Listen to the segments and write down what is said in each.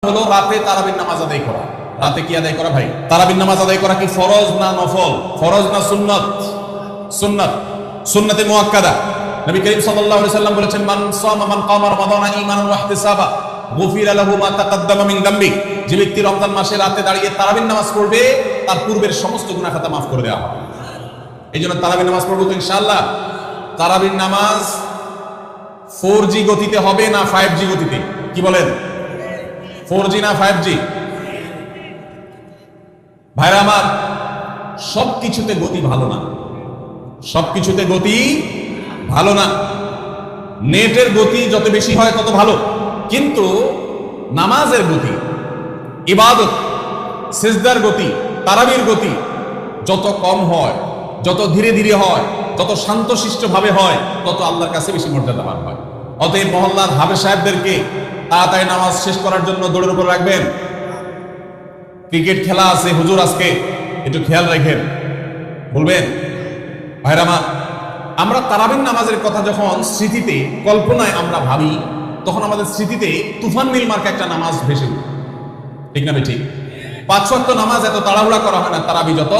হলো রাতে তারাবির নামাজ আদায় করা। রাতে কি আদায় করা ভাই? তারাবির নামাজ আদায় করা কি ফরজ না নফল? ফরজ না সুন্নাত? সুন্নাত, সুন্নাতে মুআক্কাদা। নবী করিম সাল্লাল্লাহু আলাইহি সাল্লাম বলেছেন, মান সামা মান কামা রমাদানা ঈমানান ওয়া ইহতিসাবা গুফিরা লাহু মা তাকাদ্দামা মিন যামবি। যে ব্যক্তি রমজান মাসে রাতে দাঁড়িয়ে তারাবির নামাজ পড়বে, তার পূর্বের সমস্ত গুনাহ খাতা মাফ করে দেওয়া হবে। এইজন্য তারাবির নামাজ পড়বো তো ইনশাআল্লাহ। তারাবির নামাজ 4G গতিতে হবে না 5G গতিতে? কি বলেন? 4G না 5G? ভাইরা আমার, সবকিছুতে গতি ভালো না, সবকিছুতে গতি ভালো না। নেটের গতি যত বেশি হয় তত ভালো, কিন্তু নামাজের গতি, ইবাদত, সিজদার গতি, তারাবির গতি যত কম হয়, যত ধীরে ধীরে হয়, যত শান্তশিষ্ট ভাবে হয়, তত আল্লাহর কাছে বেশি মর্যাদাবান হয়। অতএব মহল্লার হাফেজ সাহেবদেরকে তাড়াতাড়ি নামাজ শেষ করার জন্য দৌড়ের উপর রাখবেন। ক্রিকেট খেলা আছে হুজুর, আজকে একটু খেয়াল রাখেন, বলবেন। ভাইরা আমার, আমরা তারাবির নামাজের কথা যখন স্মৃতিতে, কল্পনায় আমরা ভাবি, তখন আমাদের স্মৃতিতে তুফান মিল মার্কা একটা নামাজ ভেসে উঠে, ঠিক না ঠিক? 5 ওয়াক্ত নামাজ এত তাড়াহুড়া করা হয় না তারাবি যত।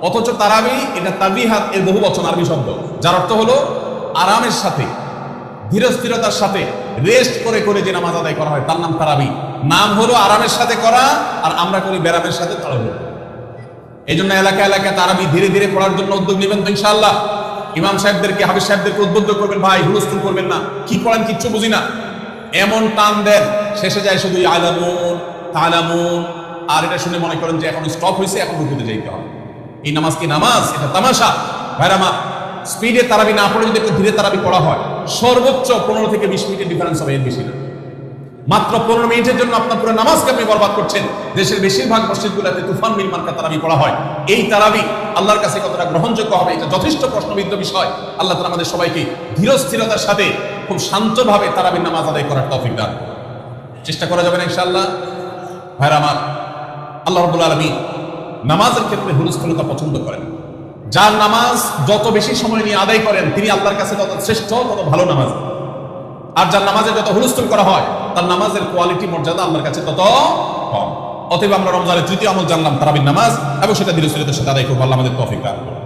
অথচ তারাবি এটা তাবিহাত এর বহু বচন, আরবি শব্দ, যার অর্থ হলো আরামের সাথে, ধীরস্থিরতার সাথে, রেস্ট করে করে যে নামাজ আদায় করা হয় তার নাম তারাবি। নাম হলো আরামের সাথে করা, আর আমরা করি ব্যারামের সাথে তাড়াহুড়ো। এই জন্য এলাকা এলাকা তারাবি ধীরে ধীরে পড়ার জন্য উদ্যোগ নেবেন তো ইনশাআল্লাহ। ইমাম সাহেবদেরকে, হাফেজ সাহেবদেরকে উদ্বুদ্ধ করবেন, ভাই হুলস্থুল করবেন না, কি পড়েন কিচ্ছু বুঝি না, এমন টান দেন শেষে যায় শুধু আলামুন তালামুন, আর এটা শুনে মনে করেন যে এখন স্টপ হয়েছে, এখন রুকুতে যাইতে হবে। এই নামাজ কি নামাজ? এটা তামাশা। ভাইরা মা, স্পিডে তারাবি না পড়ে যদি একটু ধীরে তারাবি পড়া হয়, সর্বোচ্চ 15 থেকে 20 মিনিটের ডিফারেন্স হবে, এর বেশি না। মাত্র 15 মিনিটের জন্য আপনার পুরো নামাজকে আপনি বরবাদ করছেন। দেশের বেশিরভাগ মসজিদগুলোতে তুফান মিল মার্কা তারাবি পড়া হয়। এই তারাবি আল্লাহর কাছে কতটা গ্রহণযোগ্য হবে, এটা যথেষ্ট প্রশ্নবিদ্ধ বিষয়। আল্লাহ তাআলা আমাদের সবাইকে ধীরস্থিরতার সাথে খুব শান্তভাবে তারাবির নামাজ আদায় করার তৌফিক দান। চেষ্টা করা যাবে না ইনশাআল্লাহ। ভাইরা আমার, আল্লাহ রাব্বুল আলামিন নামাজের ক্ষেত্রে হুলস্থুলতা পছন্দ করেন। যার নামাজ যত বেশি সময় নিয়ে আদায় করেন, তিনি আল্লাহর কাছে তত শ্রেষ্ঠ, তত ভালো নামাজ। আর যার নামাজে যত হুলস্থুল করা হয়, তার নামাজের কোয়ালিটি, মর্যাদা আল্লাহর কাছে তত কম। অতএব আমরা রমজানের তৃতীয় আমল জানলাম তারাবির নামাজ, এবং সেটা ধীরস্থিরতার সাথে আদায় করবো। আল্লাহ আমাদের তৌফিক দান করুন।